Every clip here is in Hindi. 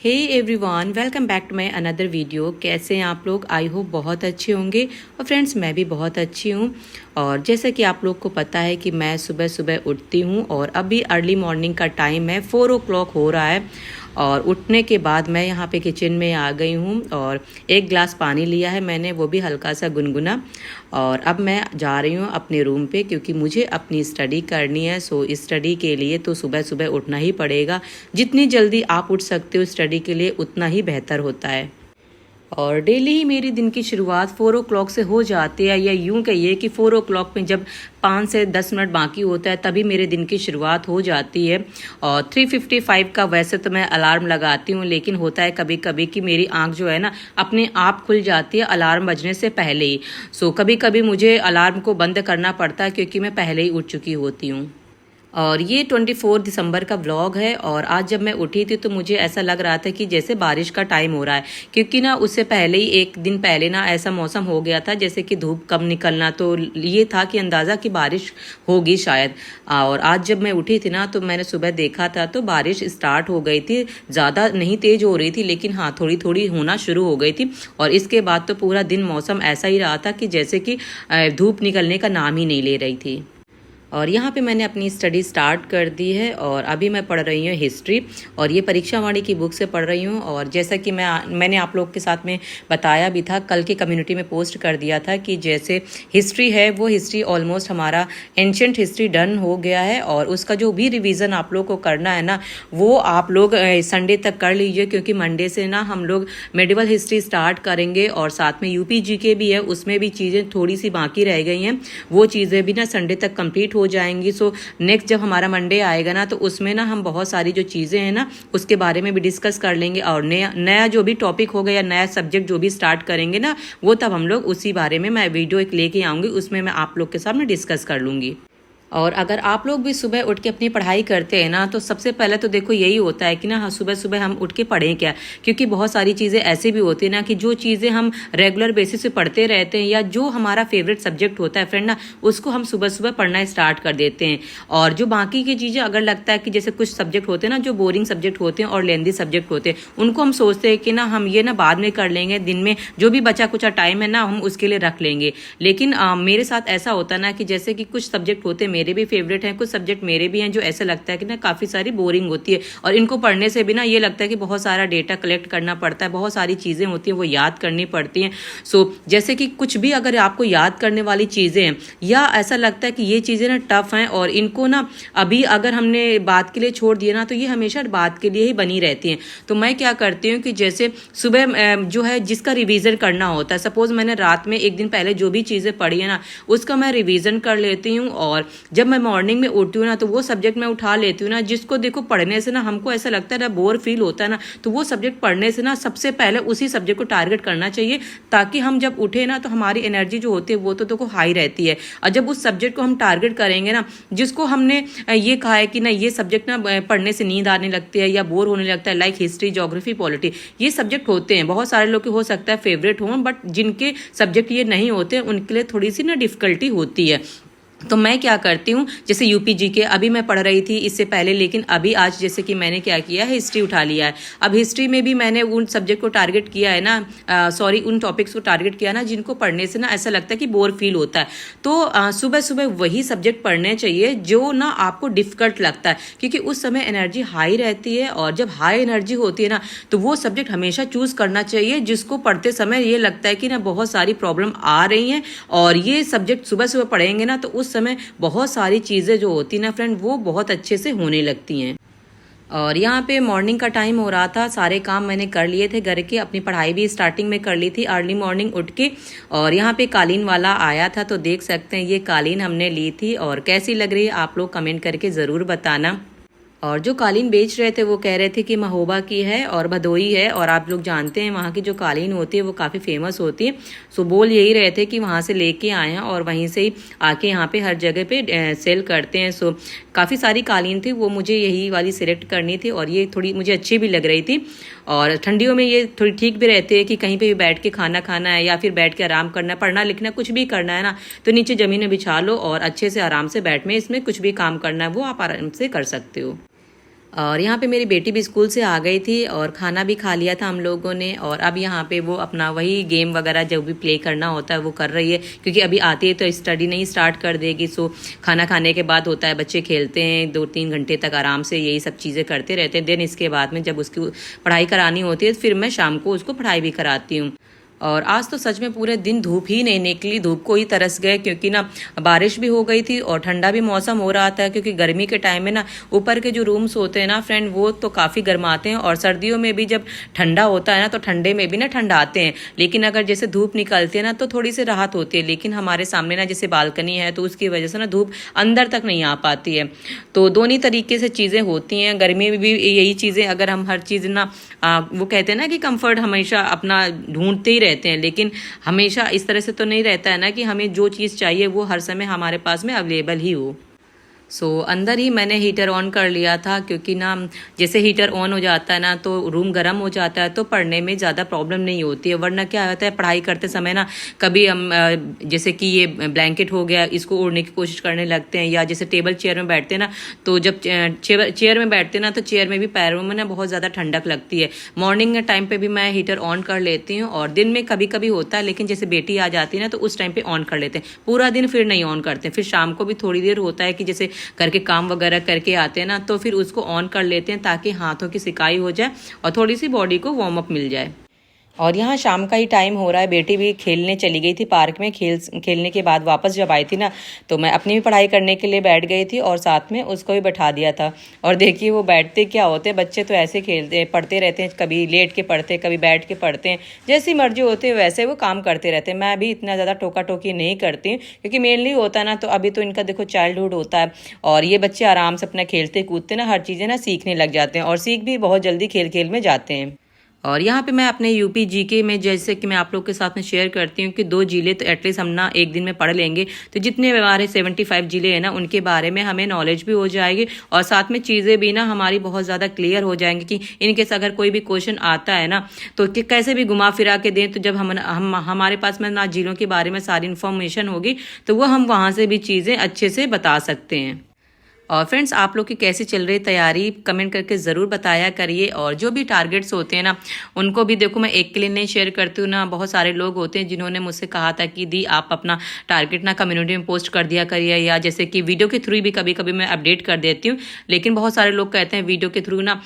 Hey everyone, welcome back to my another video. कैसे हैं आप लोग? आई होप बहुत अच्छे होंगे। और फ्रेंड्स, मैं भी बहुत अच्छी हूँ। और जैसा कि आप लोग को पता है कि मैं सुबह सुबह उठती हूँ और अभी अर्ली मॉर्निंग का टाइम है, 4 o'clock हो रहा है। और उठने के बाद मैं यहाँ पे किचन में आ गई हूँ और एक गिलास पानी लिया है मैंने, वो भी हल्का सा गुनगुना। और अब मैं जा रही हूँ अपने रूम पे, क्योंकि मुझे अपनी स्टडी करनी है। सो स्टडी के लिए तो सुबह सुबह उठना ही पड़ेगा। जितनी जल्दी आप उठ सकते हो स्टडी के लिए उतना ही बेहतर होता है। और डेली ही मेरी दिन की शुरुआत 4 o'clock से हो जाती है, या यूं कहिए कि 4 o'clock में जब 5 से 10 मिनट बाकी होता है तभी मेरे दिन की शुरुआत हो जाती है। और 3:55 का वैसे तो मैं अलार्म लगाती हूँ, लेकिन होता है कभी कभी कि मेरी आंख जो है ना अपने आप खुल जाती है अलार्म बजने से पहले ही। सो कभी कभी मुझे अलार्म को बंद करना पड़ता है, क्योंकि मैं पहले ही उठ चुकी होती हूँ। और ये 24 दिसंबर का व्लॉग है। और आज जब मैं उठी थी तो मुझे ऐसा लग रहा था कि जैसे बारिश का टाइम हो रहा है, क्योंकि ना उससे पहले ही एक दिन पहले ना ऐसा मौसम हो गया था जैसे कि धूप कम निकलना, तो ये था कि अंदाज़ा कि बारिश होगी शायद। और आज जब मैं उठी थी ना तो मैंने सुबह देखा था तो बारिश स्टार्ट हो गई थी। ज़्यादा नहीं तेज हो रही थी, लेकिन हाँ थोड़ी थोड़ी होना शुरू हो गई थी। और इसके बाद तो पूरा दिन मौसम ऐसा ही रहा था कि जैसे कि धूप निकलने का नाम ही नहीं ले रही थी। और यहाँ पे मैंने अपनी स्टडी स्टार्ट कर दी है और अभी मैं पढ़ रही हूँ हिस्ट्री, और ये परीक्षा वाणी की बुक से पढ़ रही हूँ। और जैसा कि मैंने आप लोग के साथ में बताया भी था, कल की कम्युनिटी में पोस्ट कर दिया था कि जैसे हिस्ट्री है वो हिस्ट्री ऑलमोस्ट हमारा एंशंट हिस्ट्री डन हो गया है। और उसका जो भी रिवीजन आप लोग को करना है ना वो आप लोग संडे तक कर लीजिए, क्योंकि मंडे से ना हम लोग मेडिवल हिस्ट्री स्टार्ट करेंगे। और साथ में यूपी के भी है, उसमें भी चीज़ें थोड़ी सी बाकी रह गई हैं, वो चीज़ें भी ना संडे तक कंप्लीट हो जाएंगी। सो नेक्स्ट जब हमारा मंडे आएगा ना तो उसमें ना हम बहुत सारी जो चीज़ें हैं ना उसके बारे में भी डिस्कस कर लेंगे। और नया जो भी टॉपिक होगा या नया सब्जेक्ट जो भी स्टार्ट करेंगे ना वो तब हम लोग उसी बारे में मैं वीडियो एक लेके आऊँगी, उसमें मैं आप लोग के सामने डिस्कस कर लूँगी। और अगर आप लोग भी सुबह उठ के अपनी पढ़ाई करते हैं ना तो सबसे पहले तो देखो यही होता है कि ना सुबह सुबह हम उठ के पढ़ें क्या, क्योंकि बहुत सारी चीज़ें ऐसी भी होती है ना कि जो चीज़ें हम रेगुलर बेसिस पे पढ़ते रहते हैं या जो हमारा फेवरेट सब्जेक्ट होता है फ्रेंड ना उसको हम सुबह सुबह पढ़ना स्टार्ट कर देते हैं। और जो बाकी की चीज़ें अगर लगता है कि जैसे कुछ सब्जेक्ट होते हैं ना जो बोरिंग सब्जेक्ट होते हैं और लेंदी सब्जेक्ट होते हैं, उनको हम सोचते हैं कि ना हम ये ना बाद में कर लेंगे, दिन में जो भी बचा कुचा टाइम है ना हम उसके लिए रख लेंगे। लेकिन मेरे साथ ऐसा होता है ना कि जैसे कि कुछ सब्जेक्ट होते हैं मेरे भी फेवरेट हैं, कुछ सब्जेक्ट मेरे भी हैं जो ऐसा लगता है कि ना काफ़ी सारी बोरिंग होती है। और इनको पढ़ने से भी ना ये लगता है कि बहुत सारा डेटा कलेक्ट करना पड़ता है, बहुत सारी चीज़ें होती हैं वो याद करनी पड़ती हैं। सो जैसे कि कुछ भी अगर आपको याद करने वाली चीज़ें हैं या ऐसा लगता है कि ये चीज़ें ना टफ हैं और इनको ना अभी अगर हमने बात के लिए छोड़ दिया ना तो ये हमेशा बात के लिए ही बनी रहती हैं। तो मैं क्या करती हूँ कि जैसे सुबह जो है जिसका रिवीजन करना होता है, सपोज मैंने रात में एक दिन पहले जो भी चीज़ें पढ़ी है ना उसका मैं रिवीजन कर लेती हूँ। और जब मैं मॉर्निंग में उठती हूँ ना तो वो सब्जेक्ट मैं उठा लेती हूँ ना जिसको देखो पढ़ने से ना हमको ऐसा लगता है ना बोर फील होता है ना, तो वो सब्जेक्ट पढ़ने से ना सबसे पहले उसी सब्जेक्ट को टारगेट करना चाहिए, ताकि हम जब उठे ना तो हमारी एनर्जी जो होती है वो तो देखो हाई रहती है। और जब उस सब्जेक्ट को हम टारगेट करेंगे ना जिसको हमने ये कहा है कि ना ये सब्जेक्ट ना पढ़ने से नींद आने लगती है या बोर होने लगता है, लाइक हिस्ट्री, ज्योग्राफी, पॉलिटी, ये सब्जेक्ट होते हैं बहुत सारे लोग के हो सकता है फेवरेट हों, बट जिनके सब्जेक्ट ये नहीं होते उनके लिए थोड़ी सी ना डिफिकल्टी होती है। तो मैं क्या करती हूँ, जैसे यूपी जी के अभी मैं पढ़ रही थी इससे पहले, लेकिन अभी आज जैसे कि मैंने क्या किया है हिस्ट्री उठा लिया है। अब हिस्ट्री में भी मैंने उन सब्जेक्ट को टारगेट किया है ना, उन टॉपिक्स को टारगेट किया ना जिनको पढ़ने से ना ऐसा लगता है कि बोर फील होता है। तो सुबह सुबह वही सब्जेक्ट पढ़ने चाहिए जो ना आपको डिफिकल्ट लगता है, क्योंकि उस समय एनर्जी हाई रहती है। और जब हाई एनर्जी होती है ना तो वो सब्जेक्ट हमेशा चूज करना चाहिए जिसको पढ़ते समय ये लगता है कि ना बहुत सारी प्रॉब्लम आ रही हैं। और ये सब्जेक्ट सुबह सुबह पढ़ेंगे ना तो उस समय बहुत सारी चीज़ें जो होती ना फ्रेंड वो बहुत अच्छे से होने लगती हैं। और यहाँ पे मॉर्निंग का टाइम हो रहा था, सारे काम मैंने कर लिए थे घर के, अपनी पढ़ाई भी स्टार्टिंग में कर ली थी अर्ली मॉर्निंग उठ के। और यहाँ पे कालीन वाला आया था तो देख सकते हैं ये कालीन हमने ली थी, और कैसी लग रही है आप लोग कमेंट करके ज़रूर बताना। और जो कालीन बेच रहे थे वो कह रहे थे कि महोबा की है और भदोई है, और आप लोग जानते हैं वहाँ की जो कालीन होती है वो काफ़ी फेमस होती है। सो बोल यही रहे थे कि वहाँ से लेके आए हैं और वहीं से ही आके यहाँ पे हर जगह पे सेल करते हैं। सो काफ़ी सारी कालीन थी, वो मुझे यही वाली सिलेक्ट करनी थी और ये थोड़ी मुझे अच्छी भी लग रही थी। और ठंडियों में ये थोड़ी ठीक भी रहती है कि कहीं पर भी बैठ के खाना खाना है या फिर बैठ के आराम करना, पढ़ना लिखना कुछ भी करना है ना तो नीचे ज़मीन में बिछा लो और अच्छे से आराम से बैठ में इसमें कुछ भी काम करना है वो आप आराम से कर सकते हो। और यहाँ पे मेरी बेटी भी स्कूल से आ गई थी और खाना भी खा लिया था हम लोगों ने। और अब यहाँ पे वो अपना वही गेम वगैरह जो भी प्ले करना होता है वो कर रही है, क्योंकि अभी आती है तो स्टडी नहीं स्टार्ट कर देगी। सो खाना खाने के बाद होता है बच्चे खेलते हैं 2-3 घंटे तक आराम से, यही सब चीज़ें करते रहते हैं। देन इसके बाद में जब उसकी पढ़ाई करानी होती है फिर मैं शाम को उसको पढ़ाई भी कराती हूँ। और आज तो सच में पूरे दिन धूप ही नहीं निकली, धूप को ही तरस गए, क्योंकि ना बारिश भी हो गई थी और ठंडा भी मौसम हो रहा था। क्योंकि गर्मी के टाइम में ना ऊपर के जो रूम्स होते हैं ना फ्रेंड, वो तो काफ़ी गर्माते हैं। और सर्दियों में भी जब ठंडा होता है ना तो ठंडे में भी ना ठंडाते हैं। लेकिन अगर जैसे धूप निकलती है ना तो थोड़ी सी राहत होती है। लेकिन हमारे सामने ना जैसे बालकनी है तो उसकी वजह से ना धूप अंदर तक नहीं आ पाती है। तो दोनों तरीके से चीज़ें होती हैं। गर्मी में भी यही चीज़ें, अगर हम हर चीज़ ना वो कहते हैं ना कि कंफर्ट हमेशा अपना ढूंढते ही रहते हैं, लेकिन हमेशा इस तरह से तो नहीं रहता है ना कि हमें जो चीज़ चाहिए वो हर समय हमारे पास में अवेलेबल ही हो। सो अंदर ही मैंने हीटर ऑन कर लिया था, क्योंकि ना जैसे हीटर ऑन हो जाता है ना तो रूम गर्म हो जाता है तो पढ़ने में ज़्यादा प्रॉब्लम नहीं होती है। वरना क्या होता है पढ़ाई करते समय ना कभी हम जैसे कि ये ब्लैंकेट हो गया इसको ओढ़ने की कोशिश करने लगते हैं, या जैसे टेबल चेयर में बैठते हैं ना तो जब चेयर में बैठते हैं ना तो चेयर में भी पैरों में ना बहुत ज़्यादा ठंडक लगती है। मॉर्निंग के टाइम पर भी मैं हीटर ऑन कर लेती हूँ और दिन में कभी कभी होता है, लेकिन जैसे बेटी आ जाती है ना तो उस टाइम पर ऑन कर लेते हैं। पूरा दिन फिर नहीं ऑन करते, फिर शाम को भी थोड़ी देर होता है कि जैसे करके काम वगैरह करके आते हैं ना तो फिर उसको ऑन कर लेते हैं, ताकि हाथों की सिकाई हो जाए और थोड़ी सी बॉडी को वार्म अप मिल जाए। और यहाँ शाम का ही टाइम हो रहा है, बेटी भी खेलने चली गई थी पार्क में। खेलने के बाद वापस जब आई थी ना तो मैं अपनी भी पढ़ाई करने के लिए बैठ गई थी और साथ में उसको भी बैठा दिया था। और देखिए वो बैठते क्या होते हैं, बच्चे तो ऐसे खेलते पढ़ते रहते हैं, कभी लेट के पढ़ते कभी बैठ के पढ़ते हैं, जैसी मर्जी होती है वैसे वो काम करते रहते हैं। मैं भी इतना ज़्यादा टोका टोकी नहीं करती, क्योंकि मेनली होता है ना तो अभी तो इनका देखो चाइल्डहुड होता है और ये बच्चे आराम से अपना खेलते कूदते ना हर चीज़ें ना सीखने लग जाते हैं और सीख भी बहुत जल्दी खेल खेल में जाते हैं। और यहाँ पे मैं अपने यूपी जीके में जैसे कि मैं आप लोग के साथ में शेयर करती हूँ कि 2 जिले तो एटलीस्ट हम ना एक दिन में पढ़ लेंगे, तो जितने हमारे 75 जिले हैं ना उनके बारे में हमें नॉलेज भी हो जाएगी और साथ में चीज़ें भी ना हमारी बहुत ज़्यादा क्लियर हो जाएंगी कि इनकेस अगर कोई भी क्वेश्चन आता है ना तो कि कैसे भी घुमा फिरा के दें। तो जब हम हमारे पास में ना जिलों के बारे में सारी इन्फॉर्मेशन होगी तो वो हम वहाँ से भी चीज़ें अच्छे से बता सकते हैं। और फ्रेंड्स आप लोग की कैसी चल रही तैयारी कमेंट करके ज़रूर बताया करिए। और जो भी टारगेट्स होते हैं ना उनको भी देखो मैं एक के लिए नहीं शेयर करती हूँ ना, बहुत सारे लोग होते हैं जिन्होंने मुझसे कहा था कि दी आप अपना टारगेट ना कम्युनिटी में पोस्ट कर दिया करिए, या जैसे कि वीडियो के थ्रू भी कभी कभी मैं अपडेट कर देती हूँ। लेकिन बहुत सारे लोग कहते हैं वीडियो के थ्रू ना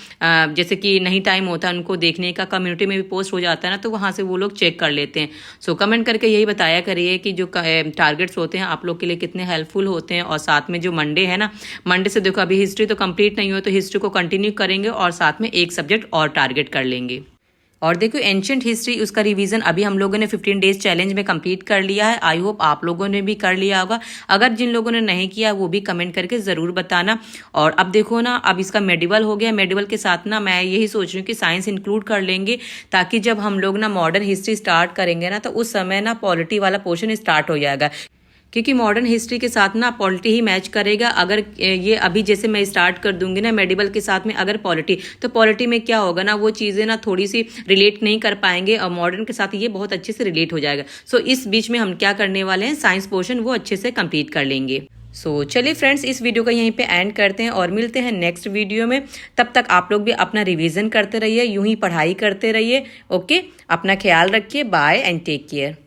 जैसे कि नहीं टाइम होता उनको देखने का, कम्युनिटी में भी पोस्ट हो जाता है ना तो वहाँ से वो लोग चेक कर लेते हैं। सो कमेंट करके यही बताया करिए कि जो टारगेट्स होते हैं आप लोग के लिए कितने हेल्पफुल होते हैं। और साथ में जो मंडे है ना, मंडे से देखो अभी हिस्ट्री तो कंप्लीट नहीं हुई तो हिस्ट्री को कंटिन्यू करेंगे और साथ में एक सब्जेक्ट और टारगेट कर लेंगे। और देखो एंशिएंट हिस्ट्री उसका रिवीजन अभी हम लोगों ने 15 डेज चैलेंज में कंप्लीट कर लिया है। आई होप आप लोगों ने भी कर लिया होगा। अगर जिन लोगों ने नहीं किया वो भी कमेंट करके ज़रूर बताना। और अब देखो ना अब इसका मेडिवल हो गया, मेडिवल के साथ ना मैं यही सोच रही हूँ कि साइंस इंक्लूड कर लेंगे, ताकि जब हम लोग ना मॉडर्न हिस्ट्री स्टार्ट करेंगे ना तो उस समय ना पॉलिटी वाला पोर्शन स्टार्ट हो जाएगा, क्योंकि मॉडर्न हिस्ट्री के साथ ना पॉलिटी ही मैच करेगा। अगर ये अभी जैसे मैं स्टार्ट कर दूंगी ना मेडिवल के साथ में अगर पॉलिटी, तो पॉलिटी में क्या होगा ना वो चीज़ें ना थोड़ी सी रिलेट नहीं कर पाएंगे और मॉडर्न के साथ ये बहुत अच्छे से रिलेट हो जाएगा। सो इस बीच में हम क्या करने वाले हैं, साइंस पोर्शन वो अच्छे से कंप्लीट कर लेंगे। सो चलिए फ्रेंड्स इस वीडियो का यहीं पे एंड करते हैं और मिलते हैं नेक्स्ट वीडियो में। तब तक आप लोग भी अपना रिवीजन करते रहिए, यूं ही पढ़ाई करते रहिए। ओके, अपना ख्याल रखिए। Bye and take care.